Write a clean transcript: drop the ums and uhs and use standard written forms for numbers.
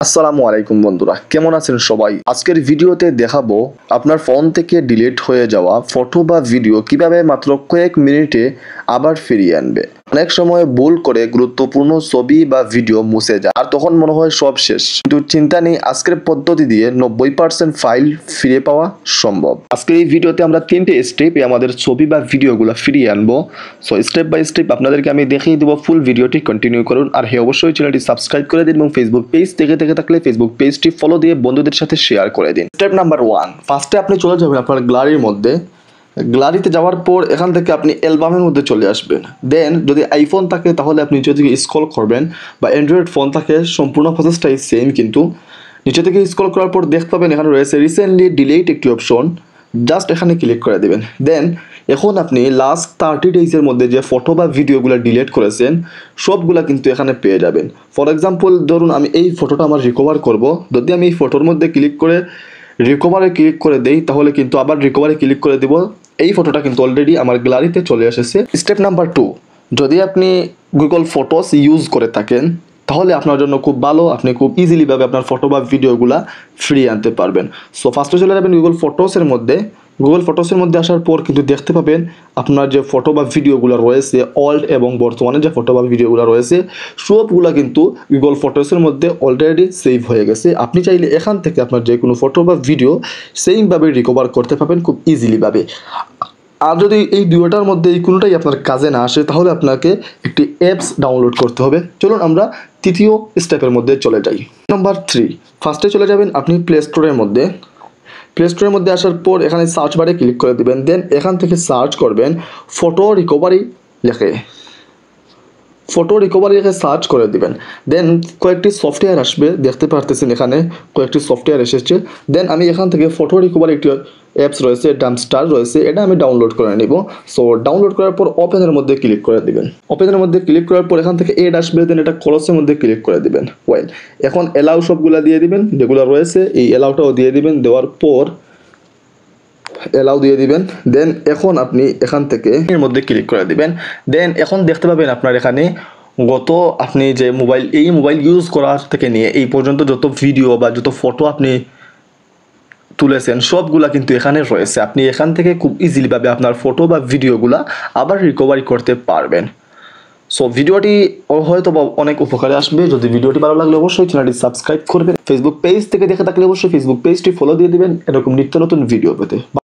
আসসালামু আলাইকুম বন্ধুরা, কেমন আছেন সবাই? আজকের ভিডিওতে দেখাবো আপনার ফোন থেকে ডিলিট হয়ে যাওয়া ফটো বা ভিডিও কিভাবে মাত্র কয়েক মিনিটে আবার ফিরিয়ে আনবে। অনেক সময় ভুল করে গুরুত্বপূর্ণ ছবি বা ভিডিও মুছে যায় আর তখন মনে হয় সব শেষ, কিন্তু চিন্তা নেই, আজকের পদ্ধতি দিয়ে 90% ফাইল ফিরে পাওয়া সম্ভব। আজকের এই ভিডিওতে আমরা 3টে স্টেপে আমাদের ছবি বা ভিডিওগুলো ফিরিয়ে আনবো। সো স্টেপ বাই স্টেপ আপনাদেরকে আমি দেখিয়ে দেবো। ফুল ভিডিওটি কন্টিনিউ করুন আর হ্যাঁ, অবশ্যই চ্যানেলটি সাবস্ক্রাইব করে দিন এবং ফেসবুক পেজ থেকে থাকলে ফেসবুক পেজটি ফলো দিয়ে বন্ধুদের সাথে শেয়ার করে দিন। স্টেপ নাম্বার 1, ফার্স্টে আপনি চলে যাবেন আপনার গ্যালারির মধ্যে। গ্যালারিতে যাওয়ার পর এখান থেকে আপনি অ্যালবামের মধ্যে চলে আসবেন। দেন যদি আইফোন থাকে তাহলে আপনি নিচে থেকে স্ক্রল করবেন, বা অ্যান্ড্রয়েড ফোন থাকে সম্পূর্ণ প্রসেসটাই সেম, কিন্তু নিচে থেকে স্ক্রল করার পর দেখতে পাবেন এখানে রয়েছে রিসেন্টলি ডিলিট একটি অপশন। জাস্ট এখানে ক্লিক করে দেবেন। দেন এখন আপনি লাস্ট 30 ডেজের মধ্যে যে ফটো বা ভিডিওগুলো ডিলিট করেছেন সবগুলা কিন্তু এখানে পেয়ে যাবেন। ফর এক্সাম্পল ধরুন আমি এই ফটোটা আমার রিকভার করব, যদি আমি এই ফটোর মধ্যে ক্লিক করে রিকভারে ক্লিক করে দেই তাহলে কিন্তু আবার রিকভারে ক্লিক করে দেব, এই ফটোটা কিন্তু অলরেডি আমার গ্যালারিতে চলে এসেছে। স্টেপ নাম্বার 2, যদি আপনি গুগল ফটোস ইউজ করে থাকেন তাহলে আপনার জন্য খুব ভালো, আপনি খুব ইজিলিভাবে আপনার ফটো বা ভিডিওগুলা ফিরিয়ে আনতে পারবেন। সো ফার্স্টে চলে যাবেন গুগল ফটোসের মধ্যে। গুগল ফটোসের মধ্যে আসার পর কিন্তু দেখতে পাবেন আপনার যে ফটো বা ভিডিওগুলো রয়েছে, ওল্ড এবং বর্তমানে যে ফটো বা ভিডিওগুলো রয়েছে সবগুলা কিন্তু গুগল ফটোসের মধ্যে অলরেডি সেভ হয়ে গেছে। আপনি চাইলে এখান থেকে আপনার যে কোনো ফটো বা ভিডিও সেইমভাবে রিকভার করতে পারবেন খুব ইজিলিভাবে। আর যদি এই দুটোটার মধ্যে এই কোনোটাই আপনার কাজে না আসে তাহলে আপনাকে একটি অ্যাপস ডাউনলোড করতে হবে। চলুন আমরা তৃতীয় স্টেপের মধ্যে চলে যাই। নাম্বার 3, ফার্স্টে চলে যাবেন আপনি প্লে স্টোরের মধ্যে। প্লে স্টোরের মধ্যে আসার পর এখানে সার্চ বারে ক্লিক করে দেবেন। দেন এখান থেকে সার্চ করবেন ফটো রিকভারি লেখে, ফটো রিকভারি লেখে সার্চ করে দিবেন। দেন কয়েকটি সফটওয়্যার আসবে, দেখতে পারতেছেন এখানে কয়েকটি সফটওয়্যার এসেছে। দেন আমি এখান থেকে ফটো রিকভারি একটি অ্যাপস রয়েছে, ডাম্পস্টার রয়েছে, এটা আমি ডাউনলোড করে নিব। সো ডাউনলোড করার পর ওপেনের মধ্যে ক্লিক করে দিবেন। ওপেনের মধ্যে ক্লিক করার পর এখান থেকে এড আসবে, দেন এটা ক্রসের মধ্যে ক্লিক করে দিবেন। ওয়েল, এখন এলাও সবগুলা দিয়ে দিবেন যেগুলো রয়েছে, এই এলাওটাও দিয়ে দিবেন। দেওয়ার পর এলাও দিয়ে দিবেন। দেন এখন আপনি এখান থেকে এর মধ্যে ক্লিক করে দিবেন। দেন এখন দেখতে পাবেন আপনার এখানে আপনি যে মোবাইল ইউজ করার থেকে নিয়ে এই পর্যন্ত যত ভিডিও বা যত ফটো আপনি তুলেছেন সবগুলা কিন্তু এখানে রয়েছে। আপনি এখান থেকে খুব ইজিলিভাবে আপনার ফটো বা ভিডিওগুলা আবার রিকভারি করতে পারবেন। সো ভিডিওটি হয়তো অনেক উপকারে আসবে। যদি ভিডিওটি ভালো লাগলে অবশ্যই চ্যানেলটি সাবস্ক্রাইব করবেন। ফেসবুক পেজ থেকে দেখে থাকলে অবশ্যই ফেসবুক পেজটি ফলো দিয়ে দিবেন এরকম নিত্য নতুন ভিডিও পেতে।